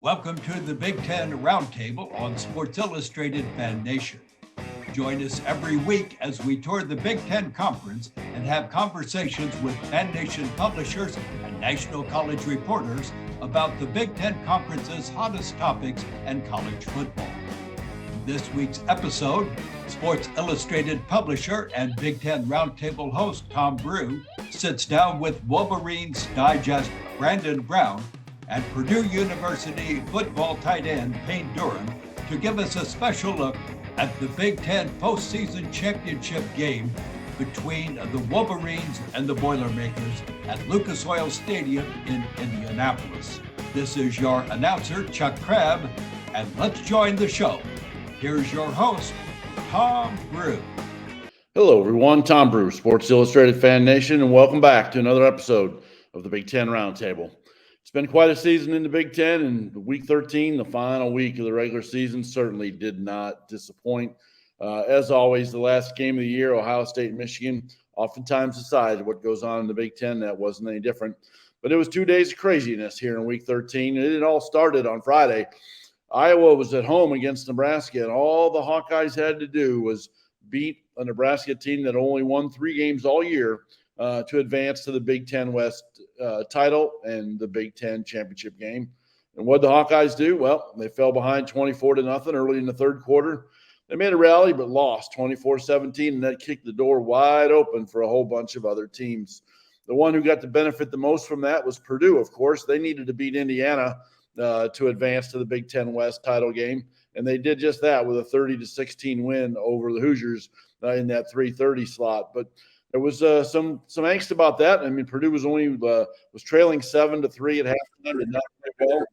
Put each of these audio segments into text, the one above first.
Welcome to the BigTen Roundtable on Sports Illustrated FanNation. Join us every week as we tour the Big Ten Conference and have conversations with FanNation publishers and national college reporters about the Big Ten Conference's hottest topics and college football. In this week's episode, Sports Illustrated publisher and Big Ten Roundtable host Tom Brew sits down with Wolverine Digest Brandon Brown and Purdue University football tight end Payne Durham to give us a special look at the Big Ten postseason championship game between the Wolverines and the Boilermakers at Lucas Oil Stadium in Indianapolis. This is your announcer, Chuck Crabb, and let's join the show. Here's your host, Tom Brew. Hello, everyone. Tom Brew, Sports Illustrated FanNation, and welcome back to another episode of the Big Ten Roundtable. It's been quite a season in the Big Ten, and week 13, the final week of the regular season, certainly did not disappoint. As always, the last game of the year, Ohio State and Michigan, oftentimes decide what goes on in the Big Ten. That wasn't any different. But it was 2 days of craziness here in week 13, and it all started on Friday. Iowa was at home against Nebraska, and all the Hawkeyes had to do was beat a Nebraska team that only won 3 games all year to advance to the Big Ten West title and the Big Ten championship game. And what did the Hawkeyes do? Well, they fell behind 24-0 early in the third quarter. They made a rally but lost 24-17, and that kicked the door wide open for a whole bunch of other teams. The one who got to benefit the most from that was Purdue, of course. They needed to beat Indiana to advance to the Big Ten West title game, and they did just that with a 30-16 win over the Hoosiers in that 3:30 slot. But there was some angst about that. I mean, Purdue was only was trailing 7-3 at halftime, did not play well.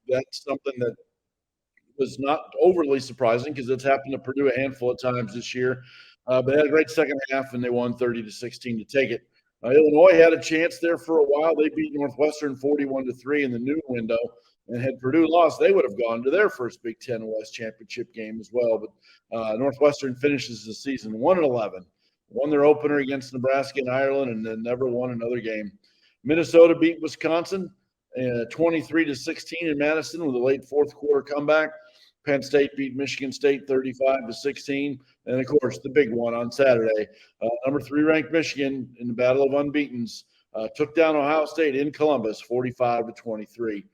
That's something that was not overly surprising because it's happened to Purdue a handful of times this year. But they had a great second half, and they won 30-16 to take it. Illinois had a chance there for a while. They beat Northwestern 41-3 in the noon window. And had Purdue lost, they would have gone to their first Big Ten West championship game as well. But Northwestern finishes the season 1-11. Won their opener against Nebraska and Ireland, and then never won another game. Minnesota beat Wisconsin 23-16 in Madison with a late fourth quarter comeback. Penn State beat Michigan State 35-16. And, of course, the big one on Saturday. Number 3 ranked Michigan in the Battle of Unbeatens took down Ohio State in Columbus 45-23.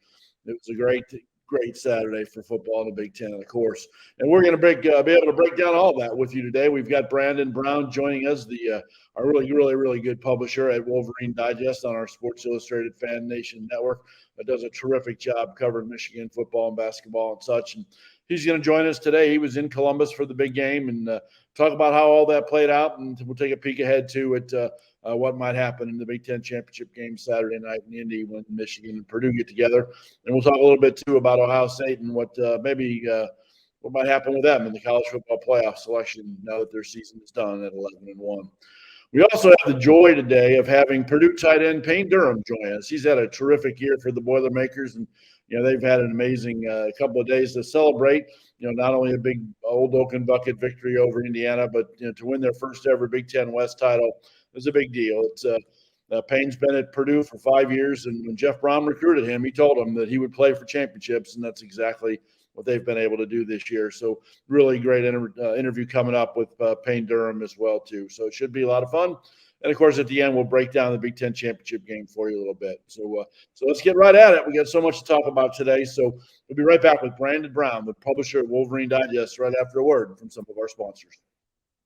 It was a great Saturday for football in the Big Ten, of course. And we're going to be able to break down all that with you today. We've got Brandon Brown joining us, our really good publisher at Wolverine Digest on our Sports Illustrated FanNation network. That does a terrific job covering Michigan football and basketball and such. And he's going to join us today. He was in Columbus for the big game and talk about how all that played out. And we'll take a peek ahead, too, at what might happen in the Big Ten championship game Saturday night in Indy when Michigan and Purdue get together. And we'll talk a little bit, too, about Ohio State and what might happen with them in the college football playoff selection now that their season is done at 11-1. We also have the joy today of having Purdue tight end Payne Durham join us. He's had a terrific year for the Boilermakers, and they've had an amazing couple of days to celebrate. Not only a big Old Oaken Bucket victory over Indiana, but to win their first ever Big Ten West title is a big deal. It's Payne's been at Purdue for 5 years, and when Jeff Brohm recruited him, he told him that he would play for championships, and that's exactly what they've been able to do this year. So really great interview coming up with Payne Durham as well, too. So it should be a lot of fun. And, of course, at the end, we'll break down the Big Ten championship game for you a little bit. So let's get right at it. We got so much to talk about today. So we'll be right back with Brandon Brown, the publisher at Wolverine Digest, right after a word from some of our sponsors.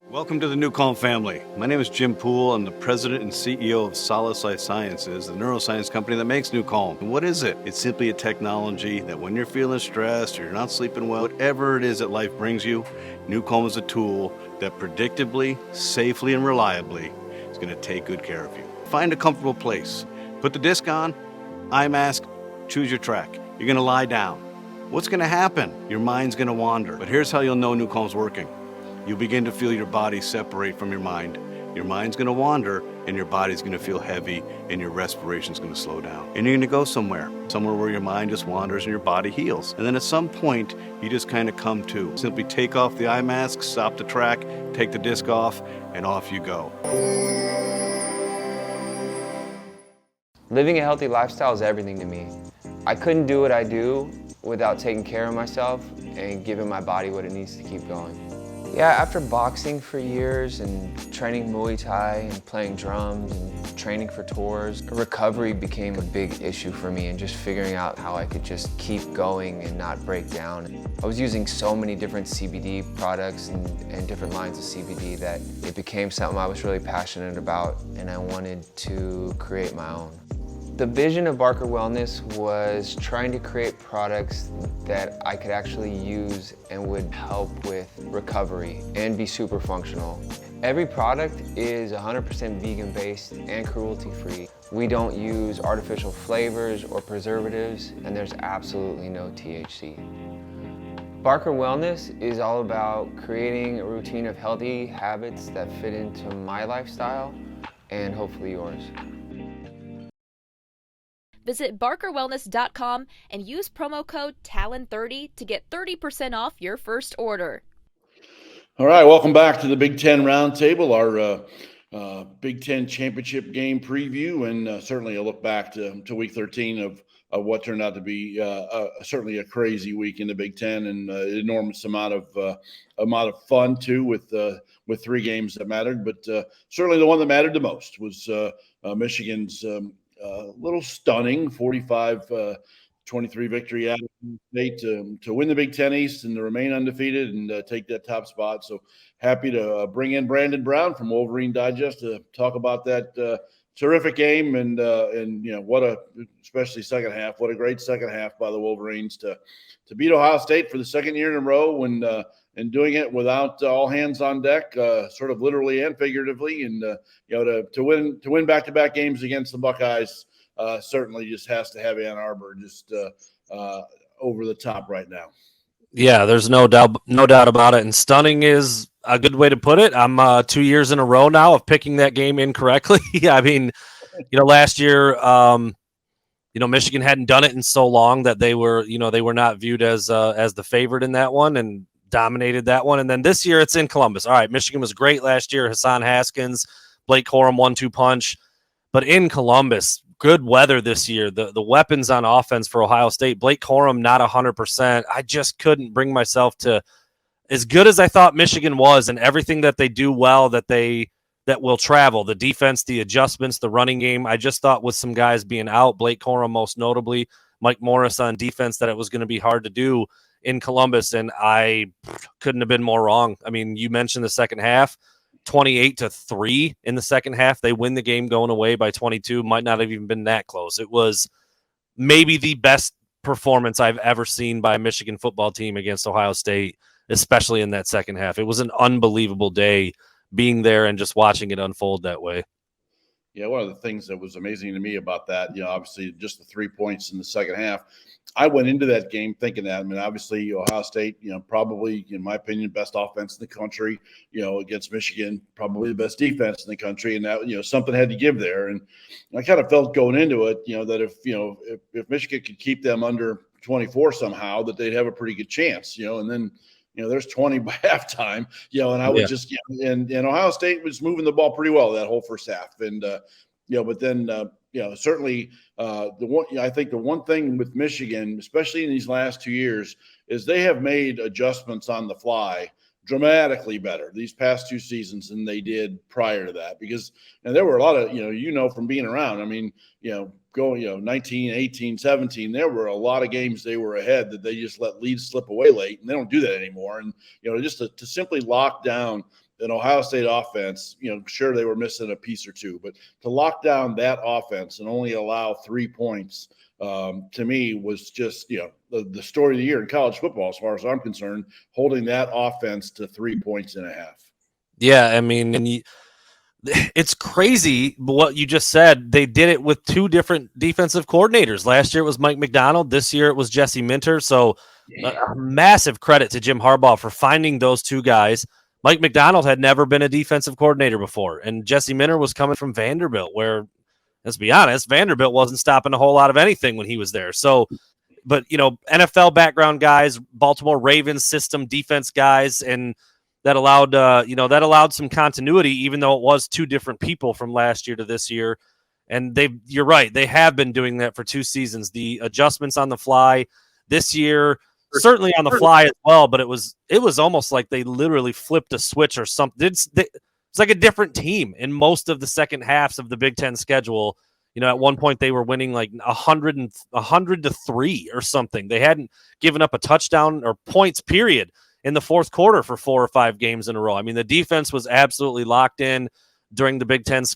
Welcome to the Newcomb family. My name is Jim Poole. I'm the president and CEO of Solid Life Sciences, the neuroscience company that makes Newcomb. And what is it? It's simply a technology that when you're feeling stressed or you're not sleeping well, whatever it is that life brings you, Newcomb is a tool that predictably, safely, and reliably is going to take good care of you. Find a comfortable place. Put the disc on, eye mask, choose your track. You're going to lie down. What's going to happen? Your mind's going to wander. But here's how you'll know Newcomb's working. You'll begin to feel your body separate from your mind. Your mind's going to wander, and your body's going to feel heavy, and your respiration's going to slow down. And you're going to go somewhere where your mind just wanders and your body heals. And then at some point, you just kind of come to. Simply take off the eye mask, stop the track, take the disc off, and off you go. Living a healthy lifestyle is everything to me. I couldn't do what I do without taking care of myself and giving my body what it needs to keep going. Yeah, after boxing for years and training Muay Thai and playing drums and training for tours, recovery became a big issue for me, and just figuring out how I could just keep going and not break down. I was using so many different CBD products and different lines of CBD that it became something I was really passionate about, and I wanted to create my own. The vision of Barker Wellness was trying to create products that I could actually use and would help with recovery and be super functional. Every product is 100% vegan-based and cruelty-free. We don't use artificial flavors or preservatives, and there's absolutely no THC. Barker Wellness is all about creating a routine of healthy habits that fit into my lifestyle and hopefully yours. Visit barkerwellness.com and use promo code TALON30 to get 30% off your first order. All right, welcome back to the Big Ten Roundtable, our Big Ten championship game preview, and certainly a look back to Week 13 of what turned out to be certainly a crazy week in the Big Ten, and an enormous amount of fun too, with 3 games that mattered. But certainly the one that mattered the most was Michigan's little stunning 45-23 victory at Ohio State to win the Big Ten East and to remain undefeated and take that top spot. So happy to bring in Brandon Brown from Wolverine Digest to talk about that terrific game and especially second half. What a great second half by the Wolverines to beat Ohio State for the second year in a row and doing it without all hands on deck, sort of literally and figuratively. And to win back-to-back games against the Buckeyes certainly just has to have Ann Arbor just over the top right now. Yeah, there's no doubt about it. And stunning is a good way to put it. I'm 2 years in a row now of picking that game incorrectly. I mean, last year, Michigan hadn't done it in so long that they were not viewed as the favorite in that one and dominated that one. And then this year it's in Columbus. All right, Michigan was great last year. Hassan Haskins, Blake Corum 1-2 punch. But in Columbus, good weather this year. The weapons on offense for Ohio State, Blake Corum not 100%. I just couldn't bring myself to, as good as I thought Michigan was and everything that they do well, that will travel, the defense, the adjustments, the running game. I just thought with some guys being out, Blake Corum most notably, Mike Morris on defense, that it was going to be hard to do in Columbus, and I couldn't have been more wrong. I mean, you mentioned the second half, 28-3 in the second half. They win the game going away by 22. Might not have even been that close. It was maybe the best performance I've ever seen by a Michigan football team against Ohio State, especially in that second half. It was an unbelievable day being there and just watching it unfold that way. Yeah, one of the things that was amazing to me about that, obviously just the 3 points in the second half. I went into that game thinking that. I mean, obviously Ohio State, probably, in my opinion, best offense in the country, against Michigan, probably the best defense in the country. And that, something had to give there. And I kind of felt going into it, that if Michigan could keep them under 24 somehow, that they'd have a pretty good chance, and then, there's 20 by halftime, and I would just, and Ohio State was moving the ball pretty well that whole first half. And, but then, certainly I think the one thing with Michigan, especially in these last 2 years, is they have made adjustments on the fly dramatically better these past 2 seasons than they did prior to that, because there were a lot of, from being around. I mean, going, 19, 18, 17, there were a lot of games they were ahead that they just let leads slip away late, and they don't do that anymore. And, just to simply lock down an Ohio State offense, sure, they were missing a piece or two, but to lock down that offense and only allow 3 points, to me was just, the story of the year in college football, as far as I'm concerned, holding that offense to 3.5 points. Yeah, I mean, it's crazy what you just said. They did it with 2 different defensive coordinators. Last year it was Mike McDonald. This year it was Jesse Minter. So a massive credit to Jim Harbaugh for finding those 2 guys. Mike McDonald had never been a defensive coordinator before, and Jesse Minter was coming from Vanderbilt, where, let's be honest, Vanderbilt wasn't stopping a whole lot of anything when he was there. So, but, NFL background guys, Baltimore Ravens system defense guys, and that allowed some continuity, even though it was 2 different people from last year to this year. And you're right, they have been doing that for 2 seasons. The adjustments on the fly this year, certainly on the fly as well, but it was almost like they literally flipped a switch or something. It's like a different team in most of the second halves of the Big Ten schedule. At one point they were winning like 100-3 or something. They hadn't given up a touchdown or points period in the fourth quarter for 4 or 5 games in a row. I mean, the defense was absolutely locked in during the Big Ten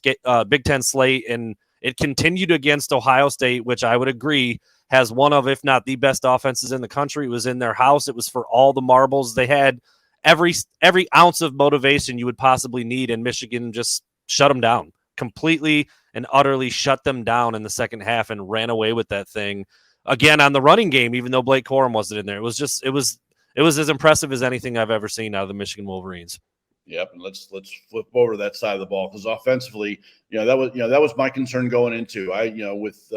slate, and it continued against Ohio State, which I would agree has one of, if not the best offenses in the country. It was in their house. It was for all the marbles. They had every ounce of motivation you would possibly need, and Michigan just shut them down completely and utterly shut them down in the second half and ran away with that thing again on the running game, even though Blake Corum wasn't in there. It was as impressive as anything I've ever seen out of the Michigan Wolverines. Yep, and let's flip over to that side of the ball, because offensively, that was my concern going into. With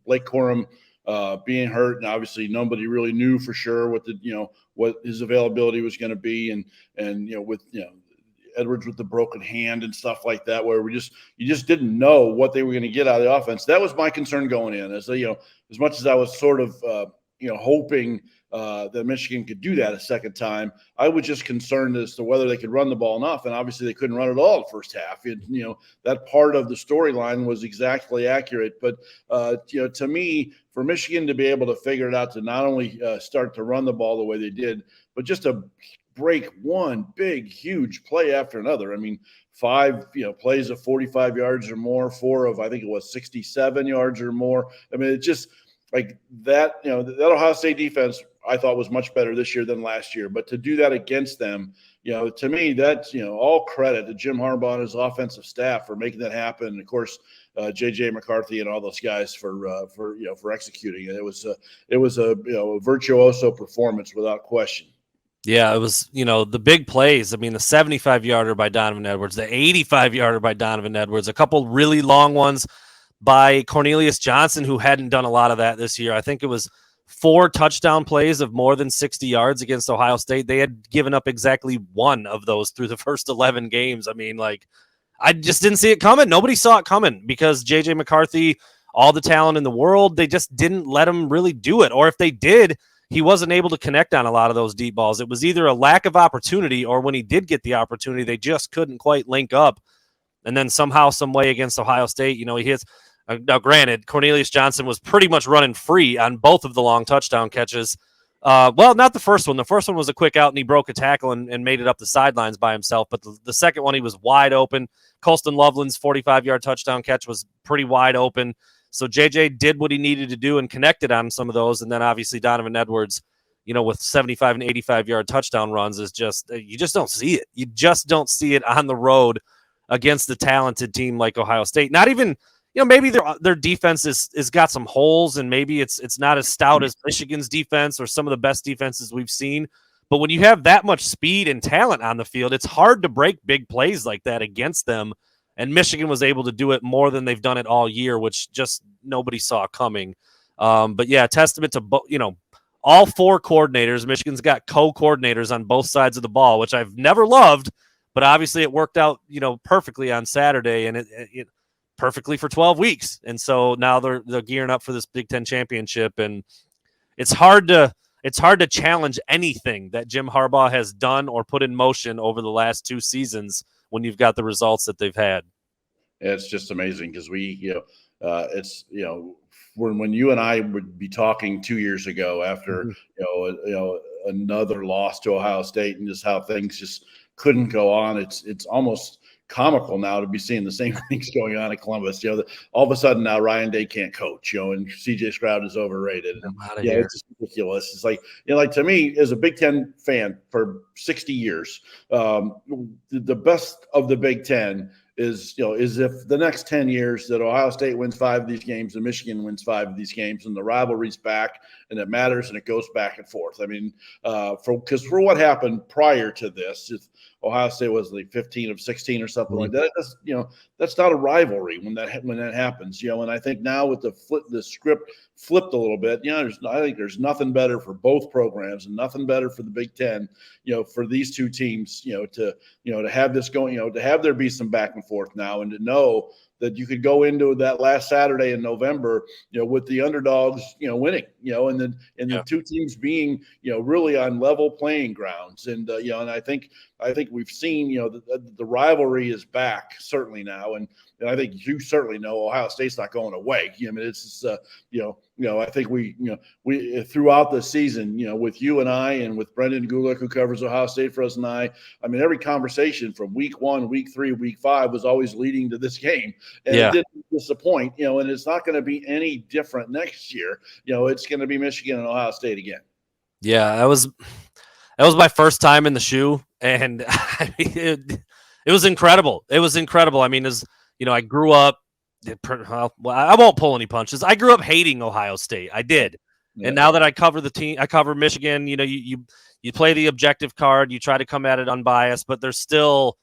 Blake Corum being hurt, and obviously nobody really knew for sure what his availability was going to be, and with Edwards with the broken hand and stuff like that, where you just didn't know what they were going to get out of the offense. That was my concern going in. As much as I was sort of hoping that Michigan could do that a second time, I was just concerned as to whether they could run the ball enough, and obviously they couldn't run it all the first half. That part of the storyline was exactly accurate. But to me, for Michigan to be able to figure it out to not only start to run the ball the way they did, but just to break one big, huge play after another. I mean, 5 plays of 45 yards or more, 4 of, I think it was 67 yards or more. I mean, it just like that. That Ohio State defense, I thought, was much better this year than last year. But to do that against them, to me, that's all credit to Jim Harbaugh and his offensive staff for making that happen. And of course, J.J. McCarthy and all those guys for executing it. It was a virtuoso performance without question. Yeah, it was, the big plays. I mean, the 75-yarder by Donovan Edwards, the 85-yarder by Donovan Edwards, a couple really long ones by Cornelius Johnson, who hadn't done a lot of that this year. I think it was 4 touchdown plays of more than 60 yards against Ohio State. They had given up exactly 1 of those through the first 11 games. I mean, I just didn't see it coming. Nobody saw it coming because J.J. McCarthy, all the talent in the world, they just didn't let him really do it. Or if they did, he wasn't able to connect on a lot of those deep balls. It was either a lack of opportunity, or when he did get the opportunity, they just couldn't quite link up. And then somehow, some way against Ohio State, he hits. Now, granted, Cornelius Johnson was pretty much running free on both of the long touchdown catches. Well, not the first one. The first one was a quick out, and he broke a tackle and made it up the sidelines by himself. But the second one, he was wide open. Colston Loveland's 45-yard touchdown catch was pretty wide open. So JJ did what he needed to do and connected on some of those. And then obviously Donovan Edwards, with 75 and 85-yard touchdown runs is just, you just don't see it. You just don't see it on the road against a talented team like Ohio State. Not even, maybe their defense is got some holes, and maybe it's not as stout as Michigan's defense or some of the best defenses we've seen. But when you have that much speed and talent on the field, it's hard to break big plays like that against them. And Michigan was able to do it more than they've done it all year, which just nobody saw coming. But yeah, testament to all 4 coordinators. Michigan's got co-coordinators on both sides of the ball, which I've never loved, but obviously it worked out perfectly on Saturday, and it perfectly for 12 weeks. And so now they're gearing up for this Big Ten championship, and it's hard to challenge anything that Jim Harbaugh has done or put in motion over the last 2 seasons when you've got the results that they've had. It's just amazing because when you and I would be talking 2 years ago after another loss to Ohio State, and just how things just couldn't go on. It's almost comical now to be seeing the same things going on at Columbus. All of a sudden now Ryan Day can't coach, and CJ Stroud is overrated. It's just ridiculous. It's like, to me, as a Big Ten fan for 60 years, the best of the Big Ten is if the neest 10 years that Ohio State wins 5 of these games and Michigan wins 5 of these games, and the rivalry's back and it matters and it goes back and forth. I mean, because for what happened prior to this, if Ohio State was like 15 of 16 or something like that, that's not a rivalry when that happens. And I think now with the script flipped a little bit, I think there's nothing better for both programs and nothing better for the Big Ten, for these 2 teams, to have this going, to have there be some back and forth now, and to know that you could go into that last Saturday in November, with the underdogs, winning, and the two teams being, really on level playing grounds. And, and I think we've seen, the rivalry is back certainly now. And I think you certainly know Ohio State's not going away. I mean, it's just, I think we throughout the season, with you and I and with Brendan Gulick, who covers Ohio State for us and I mean, every conversation from week 1, week 3, week 5 was always leading to this game. And it didn't disappoint, and it's not going to be any different next year. It's going to be Michigan and Ohio State again. Yeah, that was my first time in the shoe, and I mean, it was incredible. It was incredible. I mean, I grew up. Well, I won't pull any punches. I grew up hating Ohio State. I did, and now that I cover the team, I cover Michigan. You play the objective card. You try to come at it unbiased, but there's still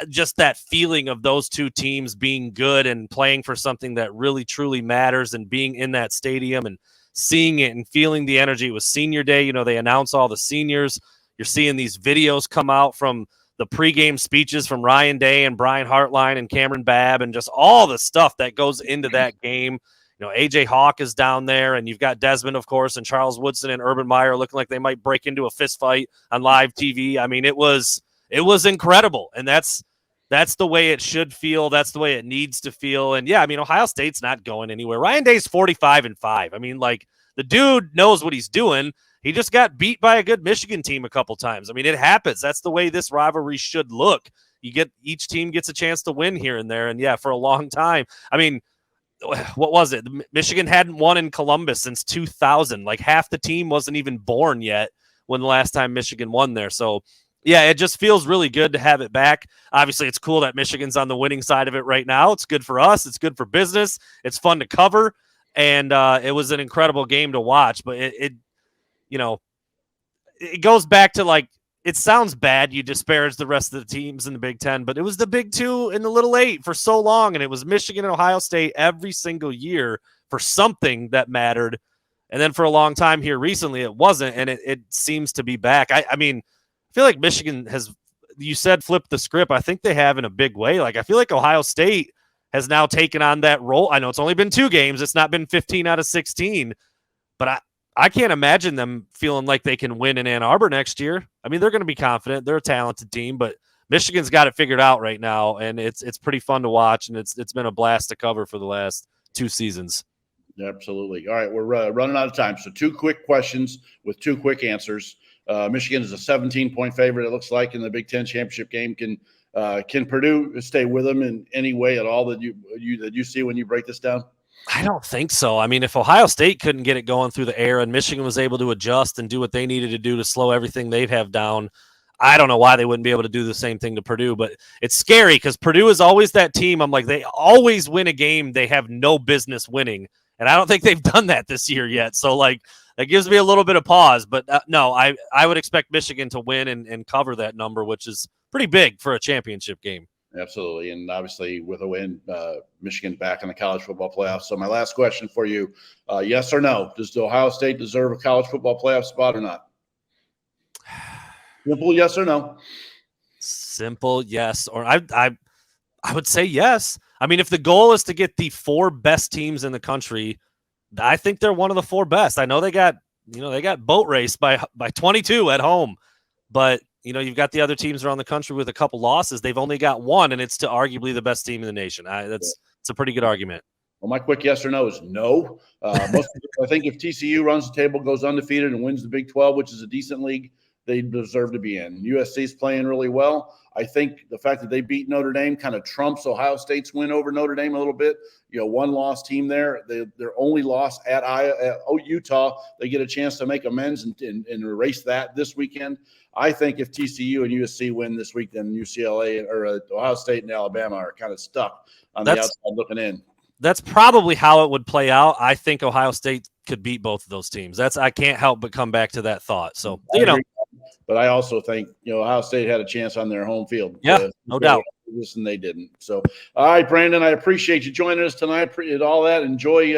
just that feeling of those two teams being good and playing for something that really truly matters, and being in that stadium and seeing it and feeling the energy. It was senior day. They announce all the seniors. You're seeing these videos come out from the pregame speeches from Ryan Day and Brian Hartline and Cameron Babb, and just all the stuff that goes into that game. AJ Hawk is down there, and you've got Desmond, of course, and Charles Woodson and Urban Meyer looking like they might break into a fist fight on live TV. I mean, it was incredible, and that's the way it should feel. That's the way it needs to feel. And yeah, I mean, Ohio State's not going anywhere. Ryan Day's 45-5. I mean, like, the dude knows what he's doing. He just got beat by a good Michigan team a couple times. I mean, it happens. That's the way this rivalry should look. Each team gets a chance to win here and there. And yeah, for a long time, I mean, what was it? Michigan hadn't won in Columbus since 2000. Like, half the team wasn't even born yet when the last time Michigan won there. So yeah, it just feels really good to have it back. Obviously, it's cool that Michigan's on the winning side of it right now. It's good for us. It's good for business. It's fun to cover. And it was an incredible game to watch. But it goes back to, like, it sounds bad you disparage the rest of the teams in the Big Ten, but it was the Big Two and the Little Eight for so long, and it was Michigan and Ohio State every single year for something that mattered. And then for a long time here recently, it wasn't, and it seems to be back. I mean, I feel like Michigan has, you said flip the script. I think they have in a big way. Like, I feel like Ohio State has now taken on that role. I know it's only been 2 games. It's not been 15 out of 16, but I can't imagine them feeling like they can win in Ann Arbor next year. I mean, they're going to be confident. They're a talented team, but Michigan's got it figured out right now, and it's pretty fun to watch, and it's been a blast to cover for the last 2 seasons. Absolutely. All right, we're running out of time, so 2 quick questions with 2 quick answers. Michigan is a 17-point favorite, it looks like, in the Big Ten championship game. Can Purdue stay with them in any way at all that you see when you break this down? I don't think so. I mean, if Ohio State couldn't get it going through the air and Michigan was able to adjust and do what they needed to do to slow everything they have down, I don't know why they wouldn't be able to do the same thing to Purdue. But it's scary because Purdue is always that team. I'm like, they always win a game they have no business winning. And I don't think they've done that this year yet. So, like, that gives me a little bit of pause. But no, I would expect Michigan to win and cover that number, which is pretty big for a championship game. Absolutely. And obviously with a win, Michigan back in the college football playoffs. So my last question for you, yes or no, does Ohio State deserve a college football playoff spot or not? Simple yes or no. Simple yes. Or I would say yes. I mean, if the goal is to get the 4 best teams in the country, I think they're one of the 4 best. I know they got boat raced by 22 at home, but you've got the other teams around the country with a couple losses. They've only got 1, and it's to arguably the best team in the nation. It's a pretty good argument. Well, my quick yes or no is no. I think if TCU runs the table, goes undefeated, and wins the Big 12, which is a decent league, they deserve to be in. USC's playing really well. I think the fact that they beat Notre Dame kind of trumps Ohio State's win over Notre Dame a little bit. 1-loss team there. Their only loss at Utah. They get a chance to make amends and erase that this weekend. I think if TCU and USC win this week, then UCLA or Ohio State and Alabama are kind of stuck on the outside looking in. That's probably how it would play out. I think Ohio State could beat both of those teams. I can't help but come back to that thought. So, But I also think, Ohio State had a chance on their home field. Yeah, no doubt. And they didn't. So, all right, Brandon, I appreciate you joining us tonight. Appreciate all that. Enjoy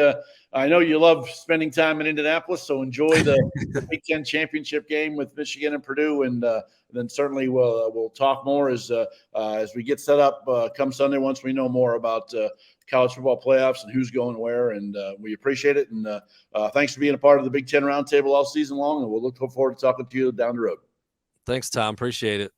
I know you love spending time in Indianapolis, so enjoy the Big Ten championship game with Michigan and Purdue, and then certainly we'll talk more as we get set up come Sunday once we know more about college football playoffs and who's going where, and we appreciate it. And thanks for being a part of the Big Ten Roundtable all season long, and we'll look forward to talking to you down the road. Thanks, Tom. Appreciate it.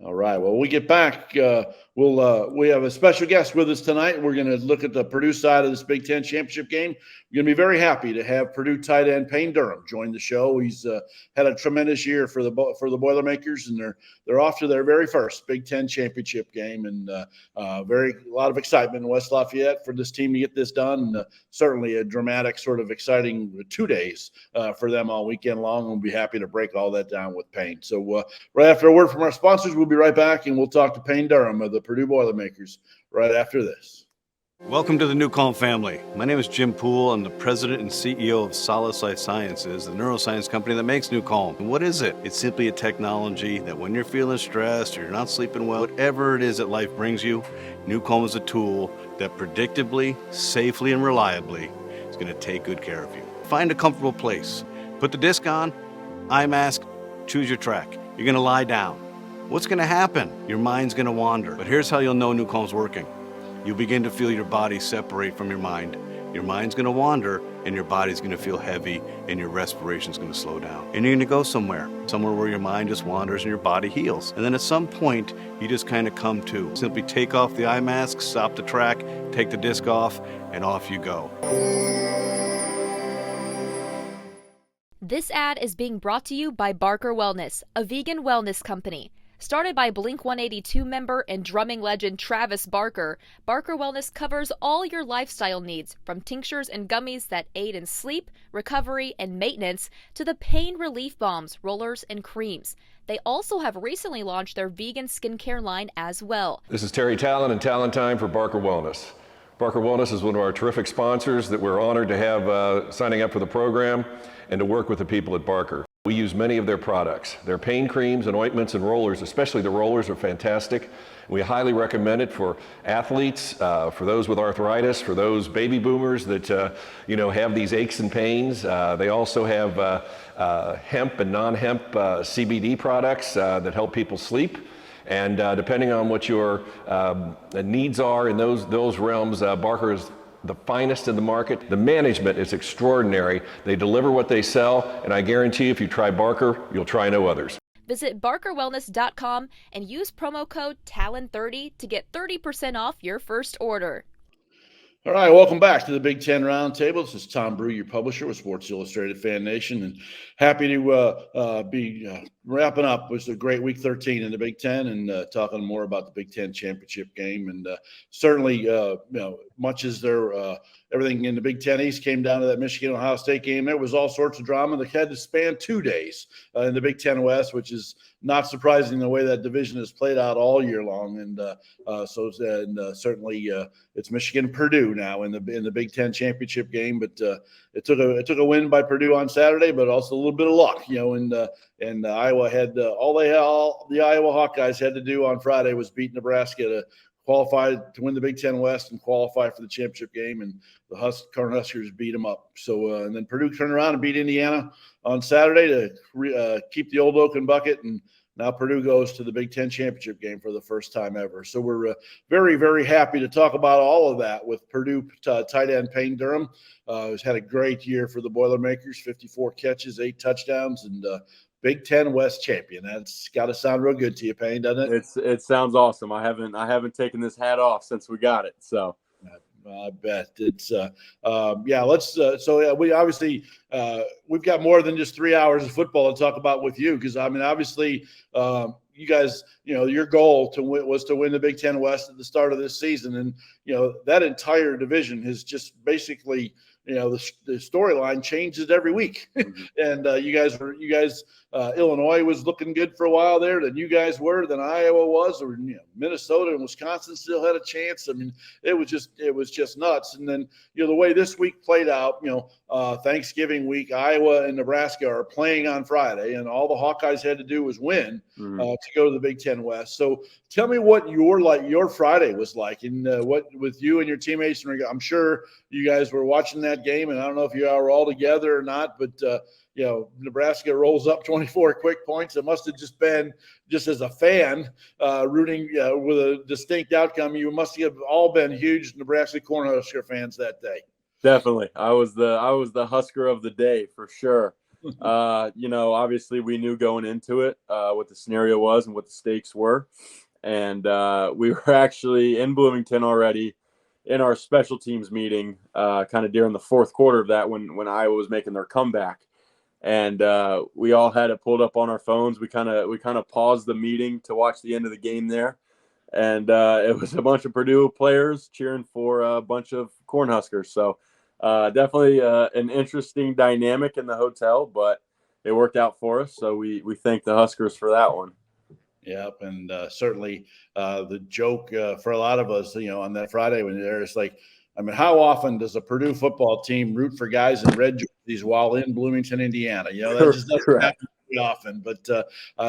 All right. Well, we get back. We have a special guest with us tonight. We're going to look at the Purdue side of this Big Ten championship game. We're going to be very happy to have Purdue tight end Payne Durham join the show. He's had a tremendous year for the Boilermakers, and they're off to their very first Big Ten championship game, and a lot of excitement in West Lafayette for this team to get this done. And certainly a dramatic, sort of exciting 2 days for them all weekend long. And we'll be happy to break all that down with Payne. So right after a word from our sponsors, we'll be right back, and we'll talk to Payne Durham of the Purdue Boilermakers right after this. Welcome to the New Calm family. My name is Jim Poole. I'm the president and CEO of Solace Life Sciences, the neuroscience company that makes New Calm. And what is it? It's simply a technology that when you're feeling stressed or you're not sleeping well, whatever it is that life brings you, New Calm is a tool that predictably, safely, and reliably is going to take good care of you. Find a comfortable place. Put the disc on, eye mask, choose your track. You're going to lie down. What's going to happen? Your mind's going to wander. But here's how you'll know New Calm's working. You'll begin to feel your body separate from your mind. Your mind's going to wander, and your body's going to feel heavy, and your respiration's going to slow down. And you're going to go somewhere where your mind just wanders and your body heals. And then at some point, you just kind of come to. Simply take off the eye mask, stop the track, take the disc off, and off you go. This ad is being brought to you by Barker Wellness, a vegan wellness company. Started by Blink-182 member and drumming legend Travis Barker, Barker Wellness covers all your lifestyle needs, from tinctures and gummies that aid in sleep, recovery, and maintenance, to the pain relief balms, rollers, and creams. They also have recently launched their vegan skincare line as well. This is Terry Talon and Talon Time for Barker Wellness. Barker Wellness is one of our terrific sponsors that we're honored to have signing up for the program and to work with the people at Barker. We use many of their products. Their pain creams and ointments and rollers, especially the rollers, are fantastic. We highly recommend it for athletes, for those with arthritis, for those baby boomers that have these aches and pains. They also have hemp and non-hemp CBD products that help people sleep. And depending on what your needs are in those realms, Barker is the finest in the market. The management is extraordinary. They deliver what they sell, and I guarantee if you try Barker, you'll try no others. Visit barkerwellness.com and use promo code TALON30 to get 30% off your first order. All right, welcome back to the Big Ten Roundtable. This is Tom Brew, your publisher with Sports Illustrated FanNation, and happy to be wrapping up. It was a great Week 13 in the Big Ten, and talking more about the Big Ten championship game. And certainly, much as everything in the Big Ten East came down to that Michigan-Ohio State game, there was all sorts of drama that had to span 2 days in the Big Ten West, which is not surprising the way that division has played out all year long. And certainly it's Michigan-Purdue now in the Big Ten championship game. But it took a win by Purdue on Saturday, but also a little bit of luck, and Iowa had all the Iowa Hawkeyes had to do on Friday was beat Nebraska to qualify to win the Big Ten West and qualify for the championship game, and the Cornhuskers beat them up. So and then Purdue turned around and beat Indiana on Saturday to keep the old Oaken bucket, and now Purdue goes to the Big Ten championship game for the first time ever. So we're very, very happy to talk about all of that with Purdue tight end Payne Durham. Who's had a great year for the Boilermakers, 54 catches, 8 touchdowns, and Big Ten West champion. That's got to sound real good to you, Payne, doesn't it? It sounds awesome. I haven't taken this hat off since we got it. So I bet it's we obviously we've got more than just 3 hours of football to talk about with you, because I mean obviously you guys, your goal was to win the Big Ten West at the start of this season, and that entire division has just basically the storyline changes every week. And you guys Illinois was looking good for a while there, then you guys were, then Iowa was, or Minnesota and Wisconsin still had a chance. I mean, it was just nuts. And then the way this week played out, Thanksgiving week, Iowa and Nebraska are playing on Friday, and all the Hawkeyes had to do was win to go to the Big Ten West. So tell me what your Friday was like, and what with you and your teammates. I'm sure you guys were watching that game, and I don't know if you were all together or not, but Nebraska rolls up 24 quick points. It must have just been, just as a fan, rooting with a distinct outcome. You must have all been huge Nebraska Cornhusker fans that day. Definitely. I was the Husker of the day for sure. Obviously we knew going into it what the scenario was and what the stakes were. And we were actually in Bloomington already in our special teams meeting kind of during the fourth quarter of that when Iowa was making their comeback. And we all had it pulled up on our phones. We kind of paused the meeting to watch the end of the game there. And it was a bunch of Purdue players cheering for a bunch of Cornhuskers. So definitely an interesting dynamic in the hotel, but it worked out for us. So we thank the Huskers for that one. Yep, and certainly the joke for a lot of us, on that Friday when there, it's like, I mean, how often does a Purdue football team root for guys in red jerseys while in Bloomington, Indiana? That just doesn't happen very often. But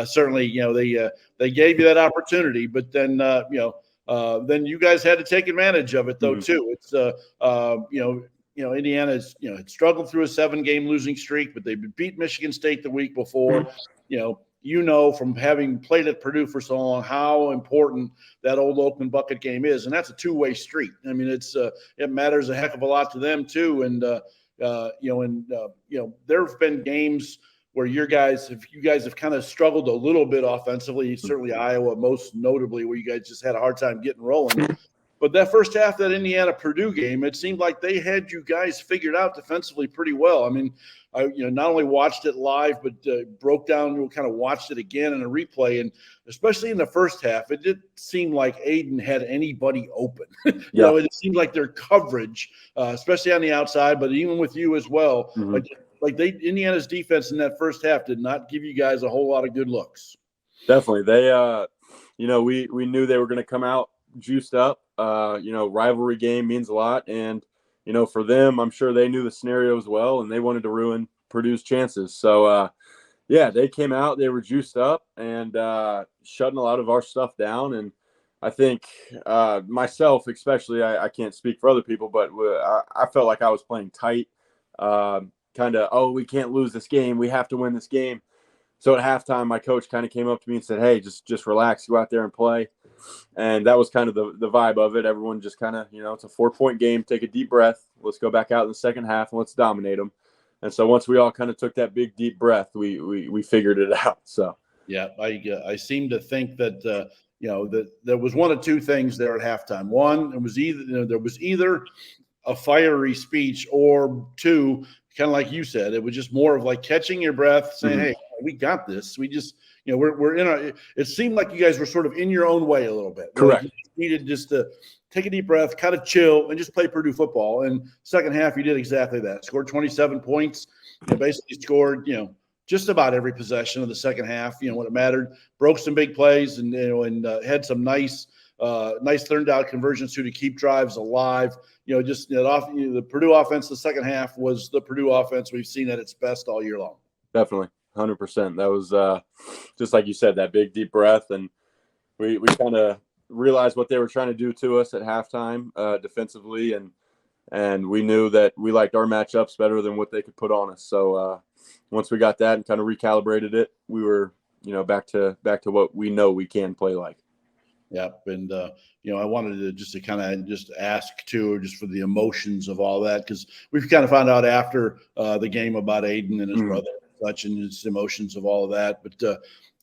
certainly, they gave you that opportunity. But then, then you guys had to take advantage of it, though, too. It's Indiana's had struggled through a 7-game losing streak, but they beat Michigan State the week before. From having played at Purdue for so long, how important that old open bucket game is. And that's a two-way street. I mean, it matters a heck of a lot to them too. And, there have been games where you guys have kind of struggled a little bit offensively, certainly Iowa, most notably, where you guys just had a hard time getting rolling. But that first half, that Indiana-Purdue game, it seemed like they had you guys figured out defensively pretty well. I mean, I not only watched it live, but broke down, kind of watched it again in a replay. And especially in the first half, it didn't seem like Aiden had anybody open. It seemed like their coverage, especially on the outside, but even with you as well, Indiana's defense in that first half did not give you guys a whole lot of good looks. Definitely. They, we knew they were going to come out juiced up. Rivalry game means a lot. And, for them, I'm sure they knew the scenario as well, and they wanted to ruin Purdue's chances. So, they came out, they were juiced up and shutting a lot of our stuff down. And I think myself, especially, I can't speak for other people, but I felt like I was playing tight, we can't lose this game. We have to win this game. So at halftime, my coach kind of came up to me and said, hey, just relax, go out there and play. And that was kind of the vibe of it. Everyone just kind of, it's a 4-point game. Take a deep breath. Let's go back out in the second half and let's dominate them. And so once we all kind of took that big, deep breath, we figured it out. So, yeah, I seem to think that, that there was one of two things there at halftime. One, it was either, there was either a fiery speech, or two, kind of like you said, it was just more of like catching your breath, saying, hey, we got this. We just, we're in it seemed like you guys were sort of in your own way a little bit. Correct. You needed just to take a deep breath, kind of chill, and just play Purdue football. And second half, you did exactly that. Scored 27 points. Basically scored, just about every possession of the second half, when it mattered. Broke some big plays and had some nice third down conversions to keep drives alive. The Purdue offense, the second half was the Purdue offense we've seen at its best all year long. Definitely. 100%. That was just like you said, that big deep breath, and we kind of realized what they were trying to do to us at halftime defensively, and we knew that we liked our matchups better than what they could put on us. So once we got that and kind of recalibrated it, we were back to what we know we can play like. Yep, and I wanted to kind of just ask too, just for the emotions of all that, because we've kind of found out after the game about Aiden and his brother. Such and his emotions of all of that, but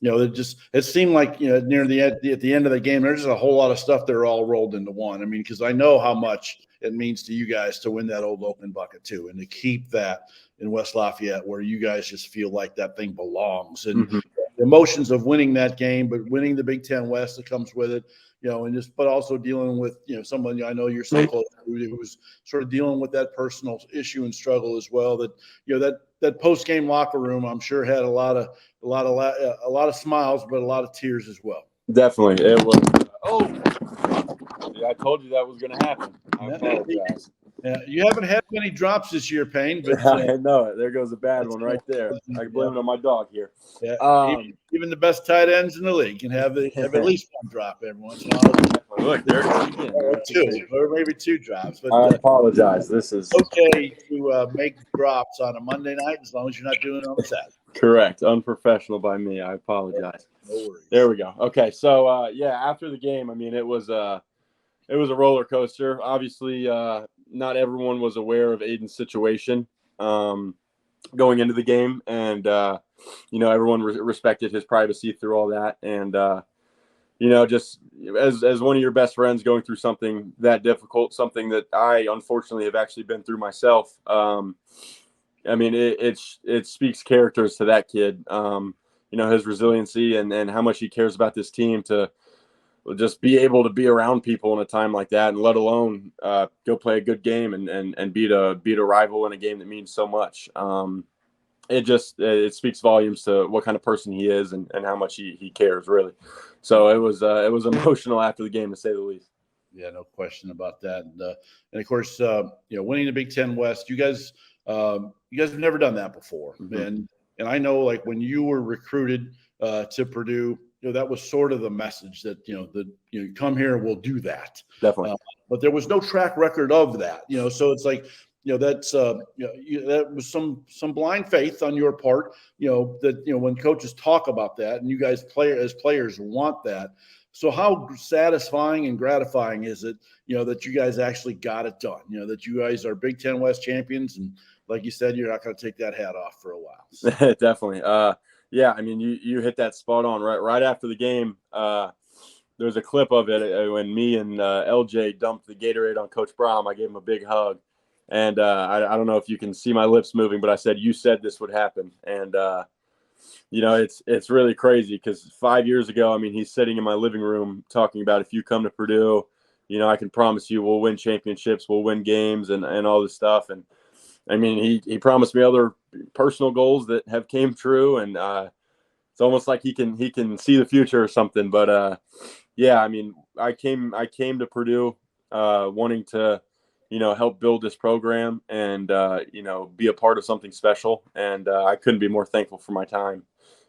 it seemed like at the end of the game, there's just a whole lot of stuff that are all rolled into one. I mean, because I know how much it means to you guys to win that old open bucket too, and to keep that in West Lafayette, where you guys just feel like that thing belongs, and the emotions of winning that game, but winning the Big Ten West that comes with it. But also dealing with, someone I know you're so close to, who was sort of dealing with that personal issue and struggle as well. That, that post-game locker room, I'm sure, had a lot of smiles, but a lot of tears as well. Definitely. It was. I told you that was going to happen. I apologize. Yeah, you haven't had many drops this year, Payne. But I know it. There goes a bad one right there. I can blame it on my dog here. Yeah, even the best tight ends in the league can have at least one drop every once in a while. Look, there it is again. Two, or maybe two drops. But I apologize. This is okay to make drops on a Monday night as long as you're not doing it on Saturday. correct. Unprofessional by me. I apologize. No worries. There we go. Okay, so after the game, I mean, it was a roller coaster. Obviously, not everyone was aware of Aiden's situation going into the game, and everyone respected his privacy through all that. And just as one of your best friends going through something that difficult, something that I unfortunately have actually been through myself. I mean, it speaks characters to that kid. His resiliency and how much he cares about this team to just be able to be around people in a time like that, and let alone go play a good game and beat a rival in a game that means so much. It speaks volumes to what kind of person he is and how much he cares, really. So it was emotional after the game, to say the least. Yeah, no question about that. And of course, winning the Big Ten West, you guys have never done that before. Mm-hmm. And I know, like, when you were recruited to Purdue, that was sort of the message that, you come here and we'll do that. Definitely. But there was no track record of that, so it's like, that's that was some blind faith on your part, that, when coaches talk about that and you guys as players want that. So how satisfying and gratifying is it, that you guys actually got it done, that you guys are Big Ten West champions, and like you said, you're not going to take that hat off for a while. So. Definitely. Yeah, I mean, you hit that spot on. Right after the game, there's a clip of it when me and LJ dumped the Gatorade on Coach Brom. I gave him a big hug, and I don't know if you can see my lips moving, but I said, "You said this would happen," and it's really crazy because 5 years ago, I mean, he's sitting in my living room talking about, if you come to Purdue, I can promise you we'll win championships, we'll win games, and all this stuff. And I mean, he promised me other personal goals that have came true, and it's almost like he can see the future or something. But I mean, I came to Purdue wanting to help build this program and be a part of something special, and I couldn't be more thankful for my time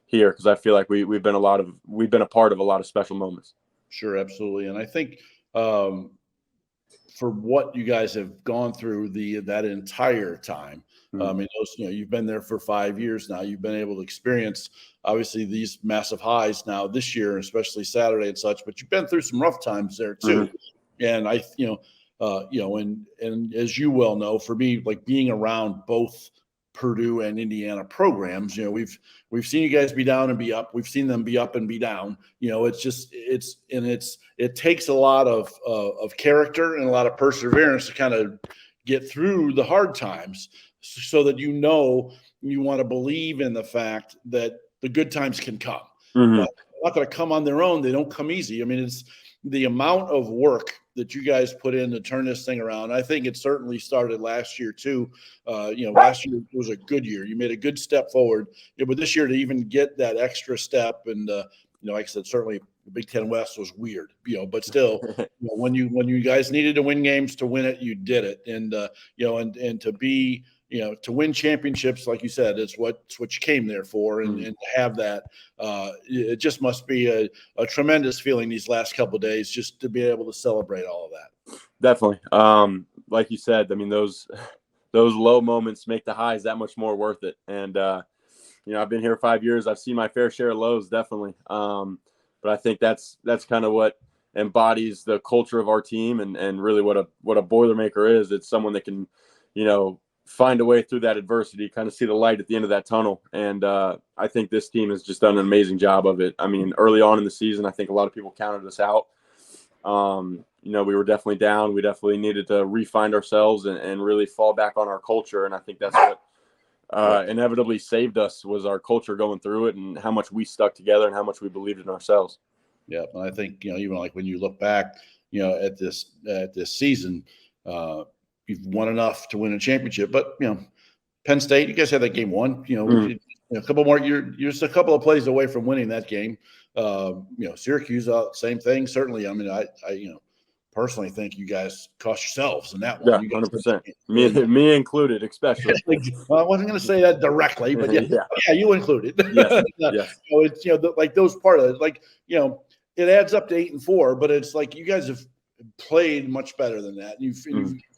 here, because I feel like we've been a part of a lot of special moments. Sure, absolutely. And I think for what you guys have gone through that entire time, I mean, you've been there for 5 years now. You've been able to experience, obviously, these massive highs now this year, especially Saturday and such. But you've been through some rough times there too. And and as you well know, for me, like, being around both Purdue and Indiana programs, we've seen you guys be down and be up. We've seen them be up and be down. It takes a lot of character and a lot of perseverance to kind of get through the hard times, so that you want to believe in the fact that the good times can come. But they're not going to come on their own. They don't come easy. I mean, it's the amount of work that you guys put in to turn this thing around. I think it certainly started last year too. Last year was a good year. You made a good step forward. But this year, to even get that extra step, and like I said, certainly the Big Ten West was weird. But still, when you guys needed to win games to win it, you did it. And and to be to win championships, like you said, it's what you came there for, and to have that, it just must be a tremendous feeling these last couple of days, just to be able to celebrate all of that. Definitely. Like you said, I mean, those low moments make the highs that much more worth it. And I've been here 5 years. I've seen my fair share of lows, definitely. But I think that's kind of what embodies the culture of our team, and really what a Boilermaker is. It's someone that can, find a way through that adversity, kind of see the light at the end of that tunnel. And I think this team has just done an amazing job of it. I mean, early on in the season, I think a lot of people counted us out. We were definitely down. We definitely needed to re-find ourselves and really fall back on our culture. And I think that's what inevitably saved us, was our culture going through it, and how much we stuck together and how much we believed in ourselves. Yeah. And I think, even like when you look back, at this season, you've won enough to win a championship. But, Penn State, you guys had that game won. A couple more. You're just a couple of plays away from winning that game. Syracuse, same thing. Certainly, I mean, I personally think you guys cost yourselves in that one. Yeah, 100%. Me included, especially. Well, I wasn't going to say that directly, but yeah, you included. Yes. It's like those part of it. Like, it adds up to 8-4, but it's like you guys have played much better than that. You've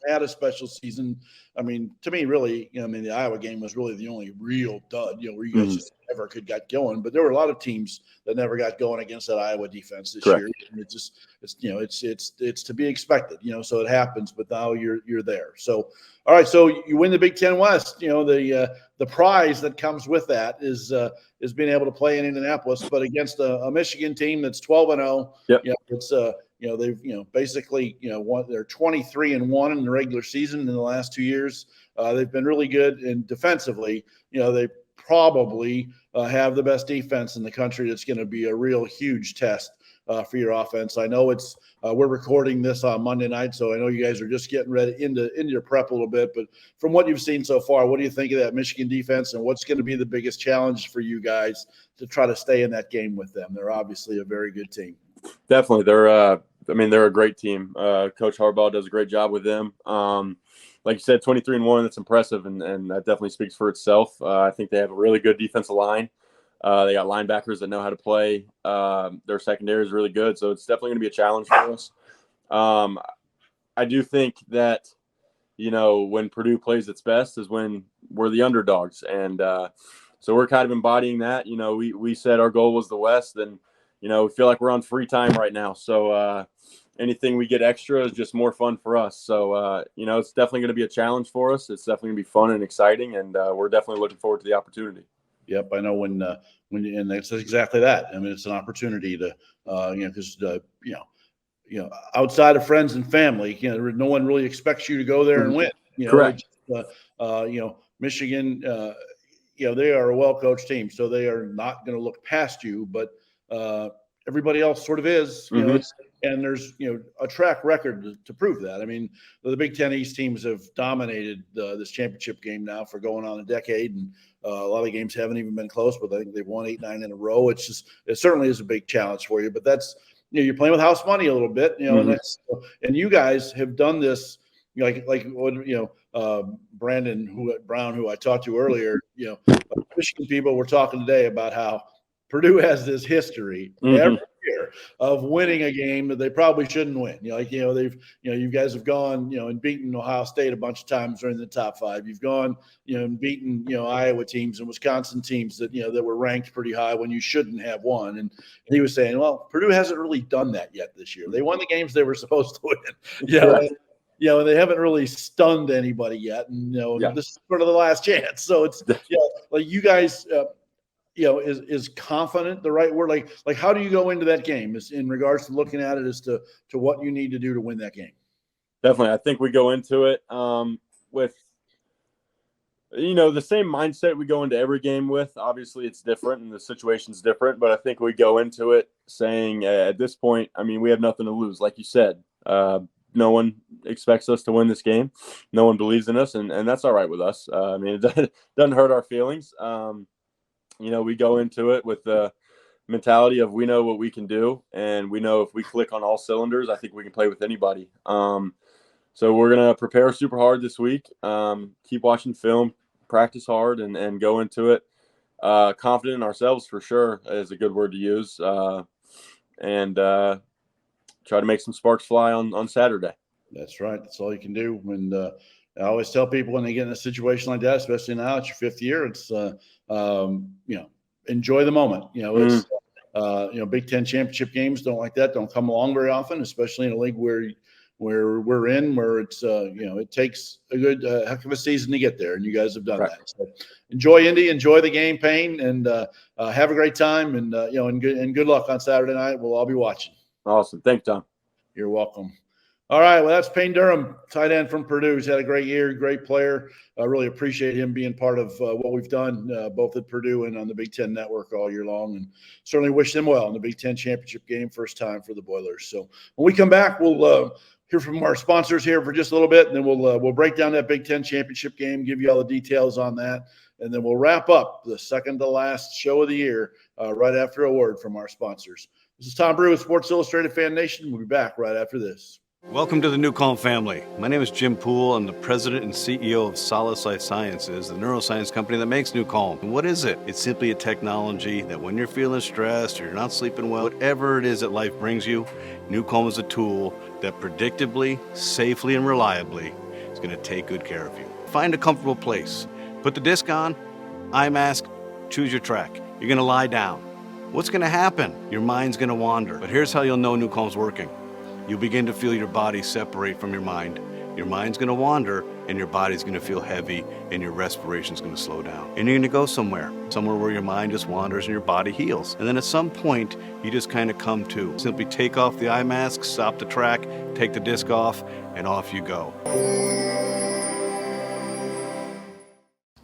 had a special season. I mean, to me, really, the Iowa game was really the only real dud, where you guys just never could get going. But there were a lot of teams that never got going against that Iowa defense this year. And it's to be expected, so it happens. But now you're there. So, all right, so you win the Big Ten West. The prize that comes with that is being able to play in Indianapolis, but against a Michigan team that's 12-0. Yep. It's they've basically they're 23-1 in the regular season in the last 2 years. They've been really good, and defensively, they probably have the best defense in the country. That's going to be a real huge test for your offense. I know it's we're recording this on Monday night, so I know you guys are just getting ready into your prep a little bit. But from what you've seen so far, what do you think of that Michigan defense, and what's going to be the biggest challenge for you guys to try to stay in that game with them? They're obviously a very good team. Definitely, they're a great team. Coach Harbaugh does a great job with them. Like you said, 23-1, that's impressive, and that definitely speaks for itself. I think they have a really good defensive line. They got linebackers that know how to play. Their secondary is really good, so it's definitely going to be a challenge for us. I do think that, when Purdue plays its best is when we're the underdogs, and so we're kind of embodying that. We said our goal was the West, and we feel like we're on free time right now. So anything we get extra is just more fun for us. So, it's definitely going to be a challenge for us. It's definitely going to be fun and exciting, and we're definitely looking forward to the opportunity. Yep, I know and that's exactly that. I mean, it's an opportunity to, because outside of friends and family, no one really expects you to go there and win. Correct. Michigan, they are a well-coached team, so they are not going to look past you, but everybody else sort of is. And there's a track record to prove that. I mean, the Big Ten East teams have dominated this championship game now for going on a decade, and a lot of the games haven't even been close. But I think they've won 8-9 in a row. It certainly is a big challenge for you. But that's you're playing with house money a little bit, and you guys have done this. Brandon Brown, who I talked to earlier. Michigan people were talking today about how Purdue has this history every year of winning a game that they probably shouldn't win. You guys have gone, and beaten Ohio State a bunch of times during the top five. You've gone, and beaten, Iowa teams and Wisconsin teams that, that were ranked pretty high when you shouldn't have won. And he was saying, well, Purdue hasn't really done that yet this year. They won the games they were supposed to win. And they haven't really stunned anybody yet. And, this is sort of the last chance. So it's, like you guys, is confident the right word? Like how do you go into that game in regards to looking at it as to what you need to do to win that game? Definitely. I think we go into it with, the same mindset we go into every game with. Obviously it's different and the situation's different, but I think we go into it saying at this point, we have nothing to lose. Like you said, no one expects us to win this game. No one believes in us, and that's all right with us. It doesn't hurt our feelings. We go into it with the mentality of we know what we can do, and we know if we click on all cylinders, I think we can play with anybody. So we're going to prepare super hard this week, keep watching film, practice hard, and go into it confident in ourselves for sure is a good word to use, and try to make some sparks fly on Saturday. That's right. That's all you can do. And I always tell people when they get in a situation like that, especially now it's your fifth year, it's enjoy the moment. It's Big Ten championship games don't come along very often, especially in a league where we're in, where it's it takes a good heck of a season to get there, and you guys have done that. So enjoy Indy, enjoy the game, Payne, and have a great time, and and good luck on Saturday night. We'll all be watching. Awesome. Thanks, Tom. You're welcome. All right. Well, that's Payne Durham, tight end from Purdue. He's had a great year, great player. I really appreciate him being part of what we've done, both at Purdue and on the Big Ten Network all year long, and certainly wish them well in the Big Ten championship game, first time for the Boilers. So when we come back, we'll hear from our sponsors here for just a little bit, and then we'll break down that Big Ten championship game, give you all the details on that, and then we'll wrap up the second to last show of the year right after a word from our sponsors. This is Tom Brew with Sports Illustrated FanNation. We'll be back right after this. Welcome to the New Calm family. My name is Jim Poole. I'm the president and CEO of Solace Life Sciences, the neuroscience company that makes New Calm. And what is it? It's simply a technology that when you're feeling stressed or you're not sleeping well, whatever it is that life brings you, New Calm is a tool that predictably, safely, and reliably is going to take good care of you. Find a comfortable place. Put the disc on, eye mask, choose your track. You're going to lie down. What's going to happen? Your mind's going to wander. But here's how you'll know New Calm's working. You'll begin to feel your body separate from your mind. Your mind's going to wander, and your body's going to feel heavy, and your respiration's going to slow down. And you're going to go somewhere where your mind just wanders and your body heals. And then at some point, you just kind of come to. Simply take off the eye mask, stop the track, take the disc off, and off you go.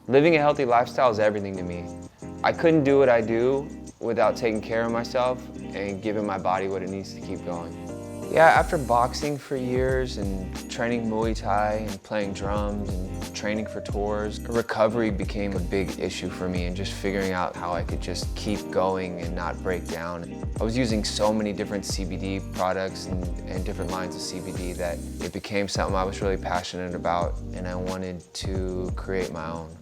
Living a healthy lifestyle is everything to me. I couldn't do what I do without taking care of myself and giving my body what it needs to keep going. Yeah, after boxing for years and training Muay Thai and playing drums and training for tours, recovery became a big issue for me and just figuring out how I could just keep going and not break down. I was using so many different CBD products and different lines of CBD that it became something I was really passionate about, and I wanted to create my own.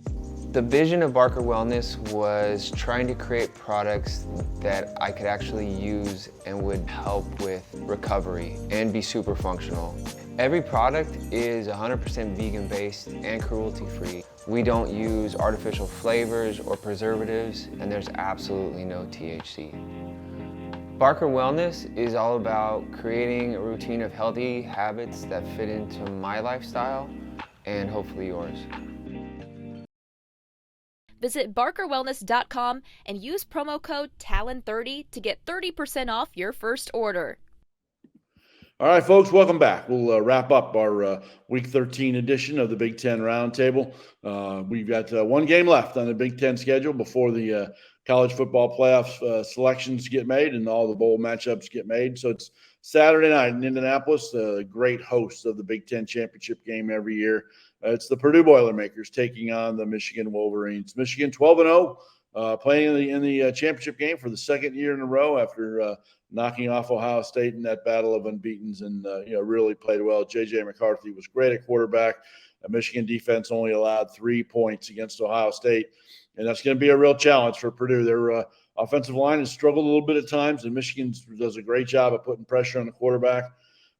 The vision of Barker Wellness was trying to create products that I could actually use and would help with recovery and be super functional. Every product is 100% vegan-based and cruelty-free. We don't use artificial flavors or preservatives, and there's absolutely no THC. Barker Wellness is all about creating a routine of healthy habits that fit into my lifestyle and hopefully yours. Visit barkerwellness.com and use promo code TALON30 to get 30% off your first order. All right, folks, welcome back. We'll wrap up our Week 13 edition of the BigTen Roundtable. We've got one game left on the Big Ten schedule before the college football playoff selections get made and all the bowl matchups get made. So it's Saturday night in Indianapolis, a great host of the Big Ten championship game every year. It's the Purdue Boilermakers taking on the Michigan Wolverines. Michigan 12-0, playing in the championship game for the second year in a row after knocking off Ohio State in that battle of unbeatens, and really played well. J.J. McCarthy was great at quarterback. Michigan defense only allowed 3 points against Ohio State, and that's going to be a real challenge for Purdue. Their offensive line has struggled a little bit at times, and Michigan does a great job of putting pressure on the quarterback.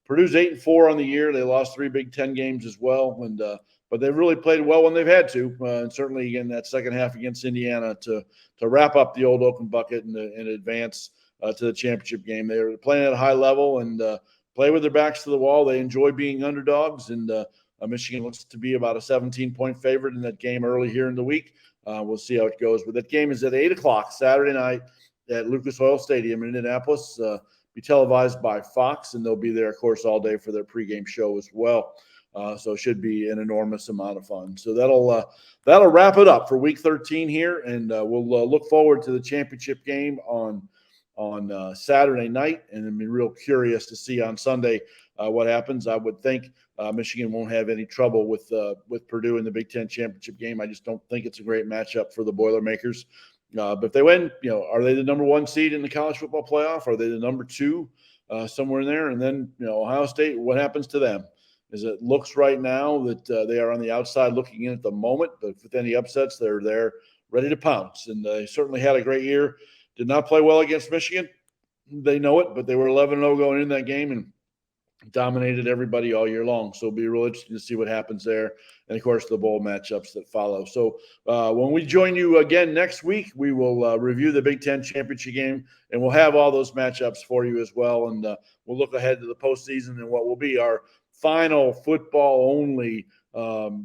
Purdue's 8-4 on the year. They lost 3 Big Ten games as well, and but they've really played well when they've had to, and certainly again that second half against Indiana to wrap up the old open bucket and advance to the championship game. They were playing at a high level and play with their backs to the wall. They enjoy being underdogs, and Michigan looks to be about a 17-point favorite in that game early here in the week. We'll see how it goes. But that game is at 8 o'clock Saturday night at Lucas Oil Stadium in Indianapolis. Be televised by Fox, and they'll be there, of course, all day for their pregame show as well. So it should be an enormous amount of fun. So that'll wrap it up for Week 13 here, and we'll look forward to the championship game on Saturday night, and I'm real curious to see on Sunday what happens. I would think Michigan won't have any trouble with Purdue in the Big Ten championship game. I just don't think it's a great matchup for the Boilermakers. But if they win, are they the number 1 seed in the college football playoff? Are they the number 2 somewhere in there? And then Ohio State, what happens to them? As it looks right now that they are on the outside looking in at the moment, but with any upsets, they're there ready to pounce. And they certainly had a great year. Did not play well against Michigan. They know it, but they were 11-0 going in that game and dominated everybody all year long. So it'll be real interesting to see what happens there. And, of course, the bowl matchups that follow. So when we join you again next week, we will review the Big Ten championship game, and we'll have all those matchups for you as well. And we'll look ahead to the postseason and what will be our final football-only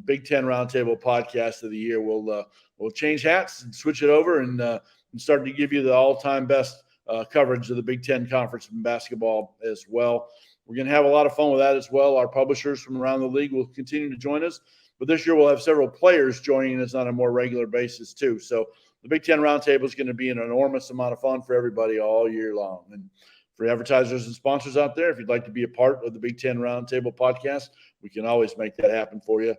Big Ten Roundtable podcast of the year. We'll change hats and switch it over and start to give you the all-time best coverage of the Big Ten Conference in basketball as well. We're going to have a lot of fun with that as well. Our publishers from around the league will continue to join us, but this year we'll have several players joining us on a more regular basis too. So the Big Ten Roundtable is going to be an enormous amount of fun for everybody all year long. And for advertisers and sponsors out there, if you'd like to be a part of the Big Ten Roundtable podcast, we can always make that happen for you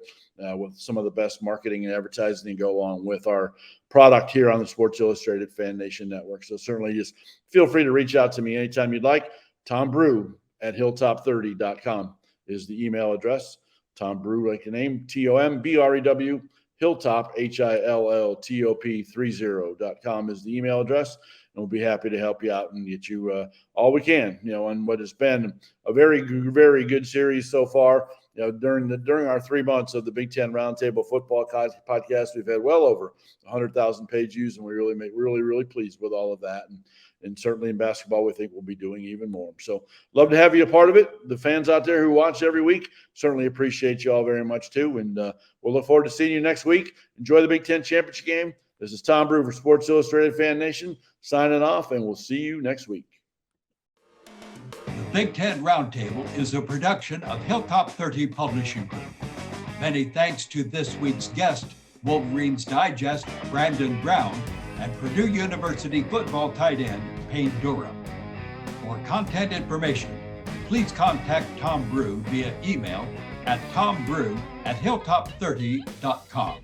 with some of the best marketing and advertising to go along with our product here on the Sports Illustrated FanNation Network. So certainly just feel free to reach out to me anytime you'd like. Tom Brew at hilltop30.com. is the email address. Tom Brew, like the name, TOMBREW, Hilltop, HILLTOP30.com is the email address. And we'll be happy to help you out and get you all we can, on what has been a very, very good series so far. During our 3 months of the Big Ten Roundtable Football podcast, we've had well over 100,000 page views, and we really pleased with all of that. And certainly in basketball, we think we'll be doing even more. So love to have you a part of it. The fans out there who watch every week, certainly appreciate you all very much too. And we'll look forward to seeing you next week. Enjoy the Big Ten Championship game. This is Tom Brew for Sports Illustrated FanNation signing off, and we'll see you next week. The Big Ten Roundtable is a production of Hilltop 30 Publishing Group. Many thanks to this week's guest, Wolverine Digest, Brandon Brown, and Purdue University football tight end, Payne Durham. For content information, please contact Tom Brew via email at tombrew@hilltop30.com.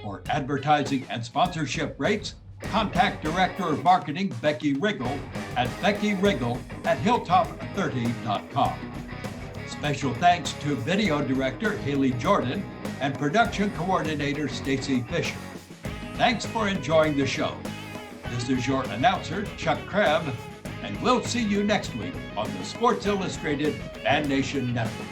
For advertising and sponsorship rates, contact Director of Marketing Becky Riggle at beckyriggle@hilltop30.com. Special thanks to Video Director Haley Jordan and Production Coordinator Stacy Fisher. Thanks for enjoying the show. This is your announcer, Chuck Crabb, and we'll see you next week on the Sports Illustrated FanNation Network.